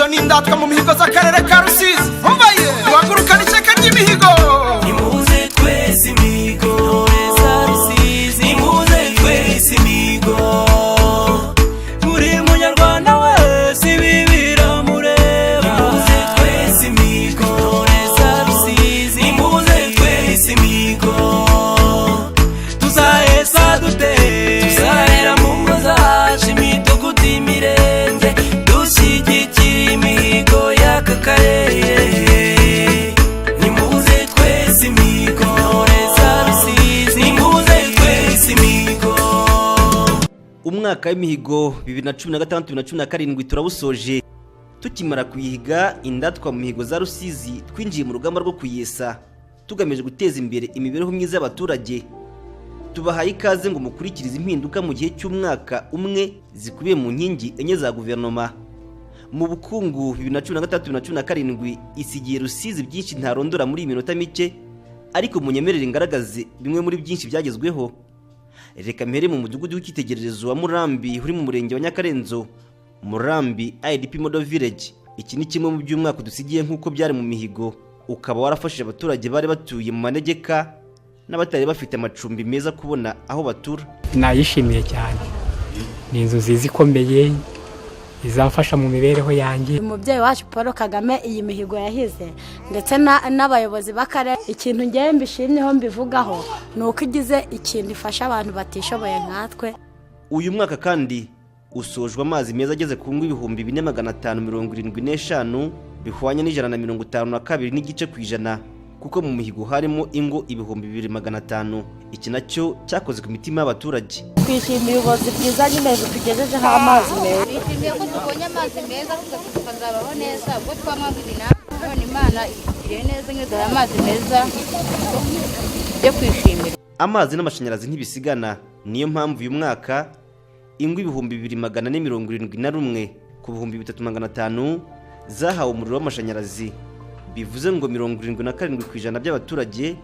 izo ni indatwa mu mihigo z'akarere ka Rusizi. Umvaye duhagurukana ishyaka ry'imihigo. Nimuze twese imihigo za Rusizi, nimuze twese imihigo. Buri munyarwanda wese ibibira mureba. Nimuze twese imihigo za Rusizi, nimuze twese imihigo. Tuzaheza dute, tuzahera mu ngo zacu, imidugudu imirenge, dushyigikira imihigo y'aka karere. Nimuze twese imihigo za Rusizi, nimuze twese imihigo. Umwaka w'imihigo 2016-2017 turawusoje. Tukimara kuyihiga indatwa mu mihigo za Rusizi, twinjiye mu rugamba rwo kuyesa tugamije guteza imbere imibereho myiza y'abaturage. Tubahaye ikaze ngo mukurikirize impinduka mu gihe cy'umwaka umwe zikubiye mu nkingi enye za guverinoma. Mu bukungu 2016-2017 isigiye Rusizi byinshi ntarondora muri iminota mike, ariko munyemerere ngaragaze bimwe muri byinshi byagezweho. Reka mpere mu mudugudu w'ikitegererezo wa Murambi uri mu murenge wa Nyakarenzo. Murambi IDP Model Village, iki ni kimwe mu by'umwaka dusigiye nk'uko byari mu mihigo, ukaba warafashije abaturage bari batuye mu manegeka n'abatari bafite amacumbi meza kubona aho batura. Nayishimiye cyane, ni inzu zizi ikomeye izafasha mu mibereho yanjye. Umubyeyi wacu Paul Kagame iyi mihigo yahize ndetse n'abayobozi b'akarere, ikintu ngiye mbishimyeho mbivugaho ni uko igize ikintu ifasha abantu batishoboye nkatwe. Uyu mwaka kandi usojwe amazi meza ageze ku ngo 4575 bihwanye n'152 n'igice kwijana, kuko mu mihigo harimo ingo 2500. Iki nacyo cyakoze ku mitima y'abaturage. Twishimiye ubuyobozi bwiza nyine tugejejeho amazi meza. Twishimiye ko tubonye amazi meza tukazabaho neza, ubwo twanywaga ibina none Imana igiriye neza nk'iduha amazi meza yo kwishimira. Amazi n'amashanyarazi ntibisigana, niyo mpamvu uyu mwaka ingo 2471 ku 3500 zahawe umuriro w'amashanyarazi. Bivuze ngo 77% by'abaturage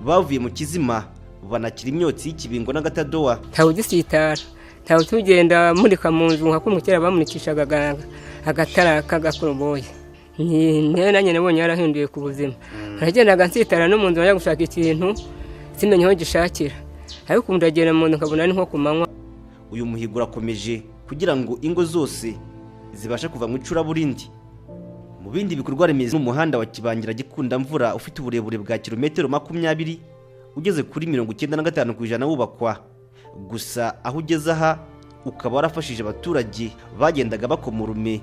bavuye mu kizima banakira imyotsi y'ikibingo n'agatadowa. Tawugisitara tawu tugenda murika mu nzu nka kumukera bamurikishaga agatara kagakoroboye. Ni nanye nabonye yarahinduye ku buzima. Aragendaga nsitara no mu nzu bajya gushaka ikintu simenye aho gishakira, ariko umudagera mu nzu nkabona ni nko kumanywa. Uyu muhigo urakomeje kugira ngo ingo zose zibashe kuva mu icuraburindi. Mu bindi bikorwa remezo n'umuhanda wa Kibangira Gikunda Mvura ufite uburebure bwa kilometero 20 ugeze kuri 95% wubakwa. Gusa aho ugeze aha ukaba warafashije abaturage bagendaga bakomurume,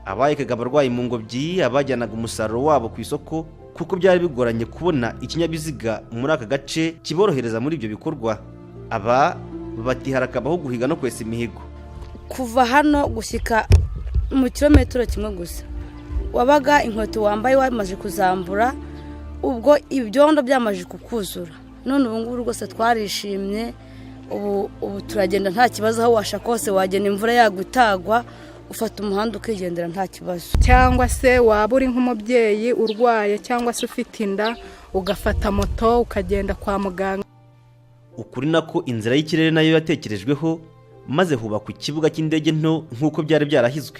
abayekaga abarwayi mu ngobyi, abajyanaga umusaruro wabo ku isoko, kuko byari bigoranye kubona ikinyabiziga muri aka gace kiborohereza muri ibyo bikorwa. Aba batiharakabaho guhiga no kwesa imihigo. Kuva hano gushyika mu kilometero kimwe gusa wabaga inkweto wambaye wamaze kuzambura, ubwo ibyondo byamaje kukuzura. None ubu ngubu rwose twarishimye, ubu turagenda nta kibazo, aho washaka hose wagenda imvura yagutagwa ufata umuhanda ukigendera nta kibazo. Cyangwa se waba uri nk'umubyeyi urwaye cyangwa se ufite inda ugafata moto ukagenda kwa muganga. Ukuri nako inzira y'ikirere nayo yatekerejweho maze hubakwa ikibuga cy'indege nto nk'uko byari byarahizwe.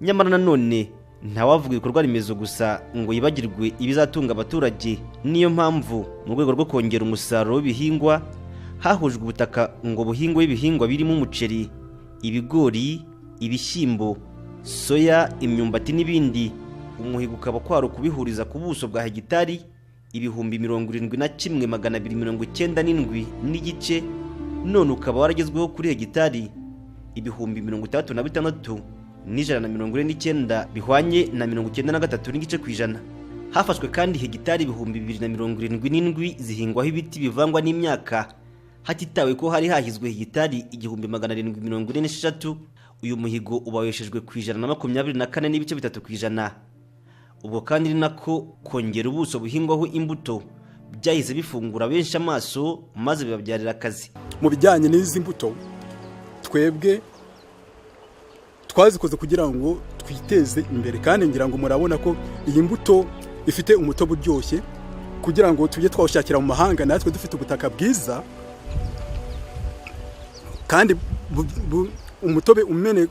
Nyamara nanone ntawavuga ibikorwa remezo gusa ngo yibagirwe ibizatunga abaturage. Niyo mpamvu mu rwego rwo kongera umusaruro w'ibihingwa hahujwe ubutaka ngo buhingwe ibihingwa birimo umuceri, ibigori, ibishyimbo, soya, imyumbati n'ibindi. Umuhigo ukaba kwaro kubihuriza ku buso bwa hegitari 71,297 n'igice, none ukaba waragezweho kuri hegitari 66,149 bihwanye na 93 n'igice kwijana. Hafashwe kandi hegitari 2,077 zihingwaho ibiti bivangwa n'imyaka, hatitawe ko hari hahizwe hegitari 1,746. Uyu muhigo ubaweshejwe ku 124 n'ibice 3 kwijana. Ubwo kandi ni nako kongera ubuso buhingwaho imbuto byahize bifungura benshi amaso maze bibabyarira akazi. Mu bijyanye n'izi mbuto twebwe twazikoze kugira ngo twiteze imbere, kandi ngira ngo murabona ko iyi mbuto ifite umutobe uryoshye, kugira ngo tujye twawushakira mu mahanga natwe dufite ubutaka bwiza kandi umutobe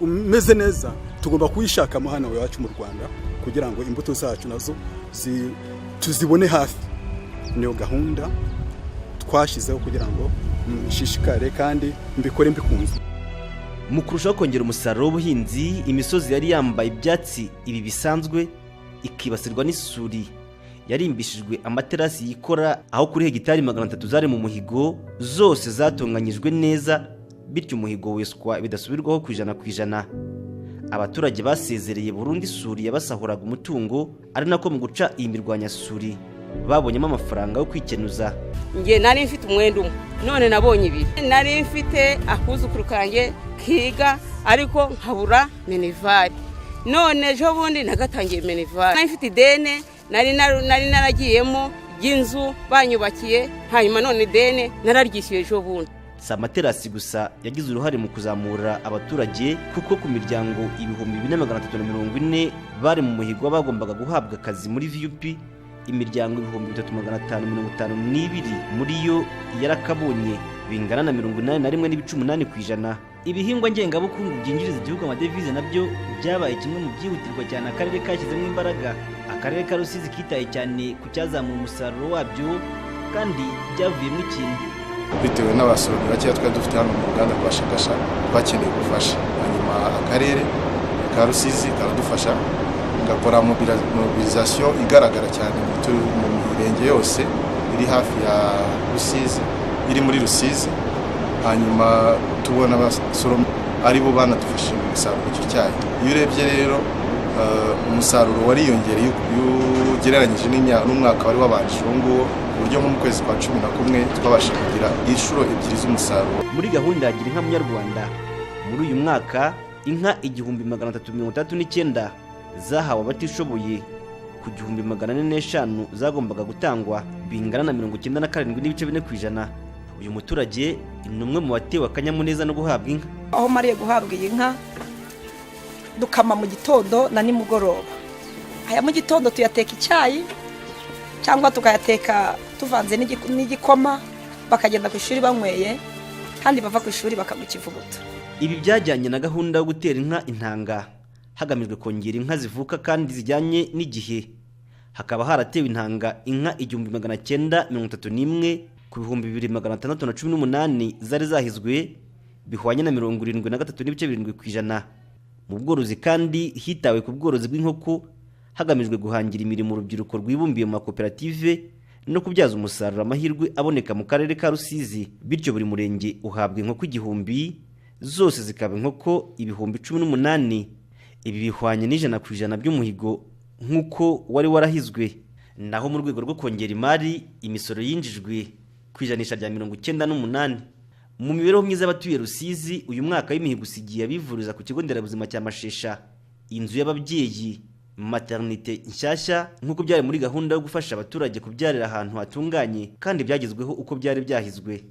umeze neza tugomba kuyishakamo hano iwacu mu Rwanda kugira ngo imbuto zacu nazo tuzibone hafi. Niyo gahunda twashizeho kugira ngo nshishikare kandi mbikore mbikunze. Mu kurushaho kongera umusaruro w'ubuhinzi, imisozi yari yambaye ibyatsi ibi bisanzwe ikibasirwa n'isuri yarimbishijwe amaterasi yikora, aho kuri hegitari 300 zari mu muhigo zose zatunganyijwe neza, bityo umuhigo weswa bidasubirwaho ku ijana. Abaturage basezereye burundu isuri yabasahuraga umutungo, ari nako mu guca iyi mirwanyasuri babonyemo amafaranga yo kwikenuza. Nge nari mfite umwenda umwe, none nabonye ibiri. Nari mfite akuzukuru kanjye kiga ariko nkabura minivari, none ejo bundi nagatangiye minivari. Nari mfite idene nari naragiyemo y'inzu banyubakiye, hanyuma none idene nararyishyuye ejo bundi. Amaterasi gusa yagize uruhare mu kuzamura abaturage, kuko ku miryango 2340 bari mu muhigo bagombaga guhabwa akazi muri VUP, imiryango 3552 muri yo yarakabonye, bingana na 81.8%. Ibihingwa ngengabukungu byinjiriza igihugu amadevize nabyo byabaye kimwe mu byihutirwa cyane akarere kashyizemo imbaraga. Akarere ka Rusizi kitaye cyane ku cyazamura umusaruro wabyo kandi byavuyemo ikintu. Bitewe n'abasoromyi bake twari dufite hano mu Rwanda rwa Shagasha bakeneye gufasha, hanyuma akarere ka Rusizi karadufasha gakora mobilisation igaragara cyane mu mirenge yose iri hafi ya Rusizi, iri muri Rusizi, hanyuma tubona abasoromyi ari bo banadufashije mu gusarura icyo cyayi. Iyo urebye rero umusaruro wariyongereye ugereranyije n'umwaka wari wabanje nguwo, buryo nko mu kwezi kwa 11 twabasha kugira inshuro 2 z'umusaruro. Muri gahunda ya Gira Inka Munyarwanda, muri uyu mwaka inka 1339 zahawe abatishoboye, ku 1405 zagombaga gutangwa, bingana na 97.4%. Uyu muturage ni umwe mu batewe akanyamuneza no guhabwa inka. Aho mariye guhabwa iyi nka dukama mu gitondo na nimugoroba. Aya mu gitondo tuyateka icyayi cyangwa tukayateka tuvanze n'igikoma, bakagenda ku ishuri banyweye, kandi bava ku ishuri bakagukivuguta. Ibi byajyanye na gahunda yo gutera inka intanga, hagamijwe kongera inka zivuka kandi zijyanye n'igihe. Hakaba haratewe intanga inka 1931 ku 2618 zari zahizwe, bihwanye na 73.7%. Mu bworozi kandi hitawe ku bworozi bw'inkoko, hagamijwe guhangira imirimo urubyiruko rwibumbiye mu makoperative no kubyaza umusaruro amahirwe aboneka mu karere ka Rusizi, bityo buri murenge uhabwa inkoko 1000, zose zikaba inkoko 1018. Ibi bihwanye n'100% by'umuhigo nk'uko wari warahizwe. Naho mu rwego rwo kongera imari, imisoro yinjijwe ku ijanisha rya 98. Mu mibereho myiza y'abatuye Rusizi, uyu mwaka w'imihigo usigiye abivuriza ku kigo nderabuzima cya Mashesha, inzu y'ababyeyi, maternité nshyashya, nk'uko byari muri gahunda yo gufasha abaturage kubyarira ahantu hatunganye kandi byagezweho uko byari byahizwe.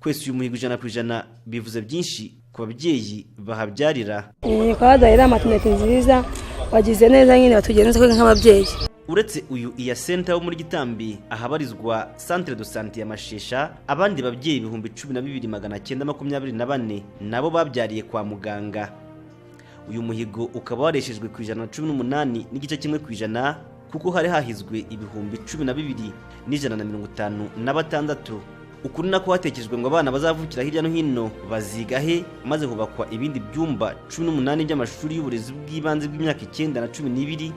Kwese uyu muhigo 100% bivuze byinshi ku babyeyi bahabyarira. Kwadaira maternité nziza, wagize neza nyine batugenza ko nk'ababyeyi. Uretse uyu iya center wo muri Gitambi ahabarizwa Centre de Santé ya Mashesha, abandi babyeyi 12924 nabo babyariye kwa muganga. Uyu muhigo ukaba wareshejwe ku 18.1%, kuko hari hahizwe 12,156. Ukuri nako hatekejwe ngo abana bazavukira hirya no hino baziga he, maze hubakwa ibindi byumba 18 by'amashuri y'uburezi bw'ibanze bw'imyaka 9 na 12.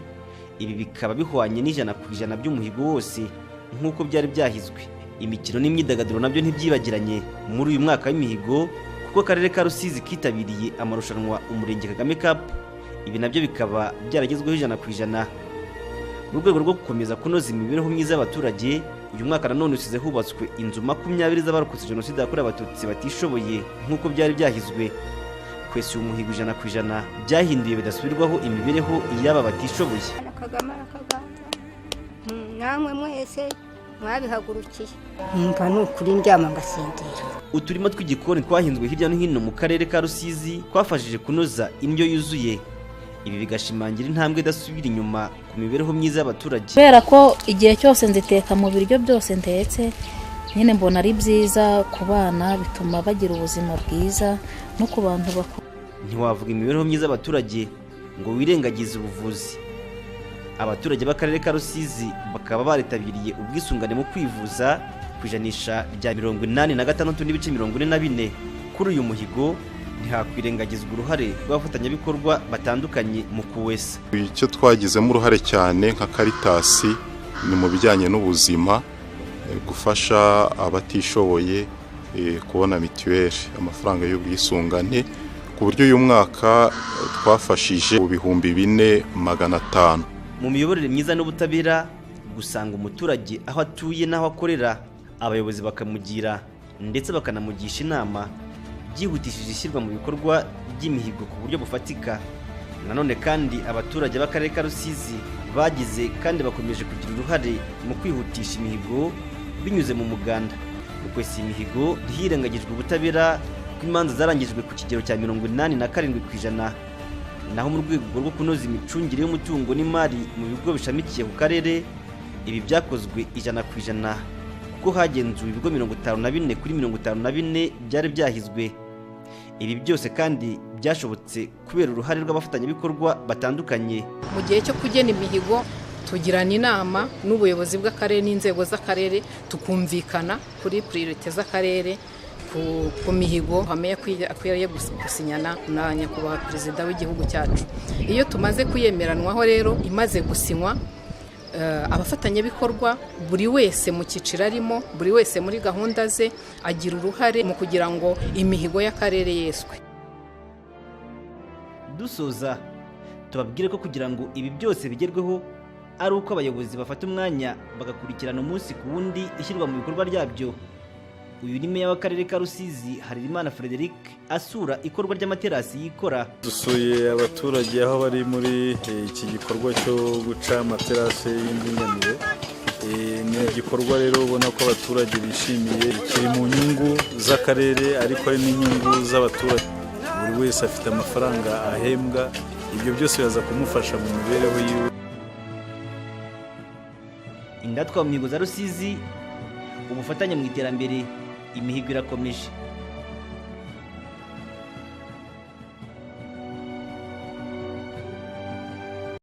Ibi bikaba bihwanye n'100% by'umuhigo wose nk'uko byari byahizwe. Imikino n'imyidagaduro nabyo ntibyibagiranye muri uyu mwaka w'imihigo, kuko akarere ka Rusizi kitabiriye amarushanwa Umurenge Kagame Cup. Ibi nabyo bikaba byaragezweho 100%. Mu rwego rwo gukomeza kunoza imibereho myiza y'abaturage, uyu mwaka nanone usize hubatswe inzu 20 z'abarokotse Jenoside yakorewe Abatutsi batishoboye nk'uko byari byahizwe. Kwese uyu muhigo 100% byahinduye bidasubirwaho imibereho y'aba batishoboye. Namwe mwese mwabihagurukiye, numva n'ukuri ndyama ngasinzira. Uturima tw'igikoni twahinzwe hirya no hino mu karere ka Rusizi twafashije kunoza indyo yuzuye. Ibi bigashimangira intambwe idasubira inyuma ku mibereho myiza y'abaturage. Kubera ko igihe cyose nziteka mu biryo byose ndetse nyine mbona ari byiza ku bana, bituma bagira ubuzima bwiza no ku bantu bakuru. Ntiwavuga imibereho myiza y'abaturage ngo wirengagize ubuvuzi. Abaturage b'akarere ka Rusizi bakaba baritabiriye ubwisungane mu kwivuza ku ijanisha rya 86.44. Kuri uyu muhigo ntihakwirengagizwa uruhare rw'abafatanyabikorwa batandukanye mu kuwesa. Icyo twagizemo uruhare cyane nka Caritas ni mu bijyanye n'ubuzima, gufasha abatishoboye kubona mituweli, amafaranga y'ubwisungane, ku buryo uyu mwaka twafashije 4,500. Mu miyoborere myiza n'ubutabera, gusanga umuturage aho atuye n'aho akorera, abayobozi bakamugira ndetse bakanamugisha inama, byihutishije ishyirwa mu bikorwa by'imihigo ku buryo bufatika. Nanone kandi abaturage b'akarere ka Rusizi bagize kandi bakomeje kugira uruhare mu kwihutisha imihigo binyuze mu muganda. Ukwesa imihigo hirengagijwe ubutabera kw'imanza zarangijwe ku kigero cya 87%. Naho mu rwego rwo kunoza imicungire y'umutungo n'imari mu bigo bishamikiye ku karere, ibi byakozwe 100%, kuko hagenzuwe ibigo 54 kuri 54 byari byahizwe. Ibi byose kandi byashobotse kubera uruhare rw'abafatanyabikorwa batandukanye. Mu gihe cyo kugena imihigo tugirana inama n'ubuyobozi bw'akarere n'inzego z'akarere, tukumvikana kuri priorite z'akarere ku mihigo hamwe akwiye gusinyana na nyakubahwa perezida w'igihugu cyacu. Iyo tumaze kuyemeranwaho rero, imaze gusinywa, abafatanyabikorwa buri wese mu cyiciro arimo, buri wese muri gahunda ze agira uruhare mu kugira ngo imihigo y'akarere yeswe. Dusoza tubabwire ko kugira ngo ibi byose bigerweho ari uko abayobozi bafata umwanya bagakurikirana umunsi ku wundi ishyirwa mu bikorwa ryabyo. Uyu ni meya w'akarere ka Rusizi Harerimana Frederic asura ikorwa ry'amaterasi yikora. Dusuye abaturage aho bari muri iki gikorwa cyo guca amaterasi y'indinganire. Ni igikorwa rero ubona ko abaturage bishimiye, kiri mu nyungu z'akarere ariko ari n'inyungu z'abaturage. Buri wese afite amafaranga ahembwa, ibyo byose biza kumufasha mu mibereho yiwe. Indatwa mu mihigo za Rusizi, ubufatanye mu iterambere, imihigo irakomeje.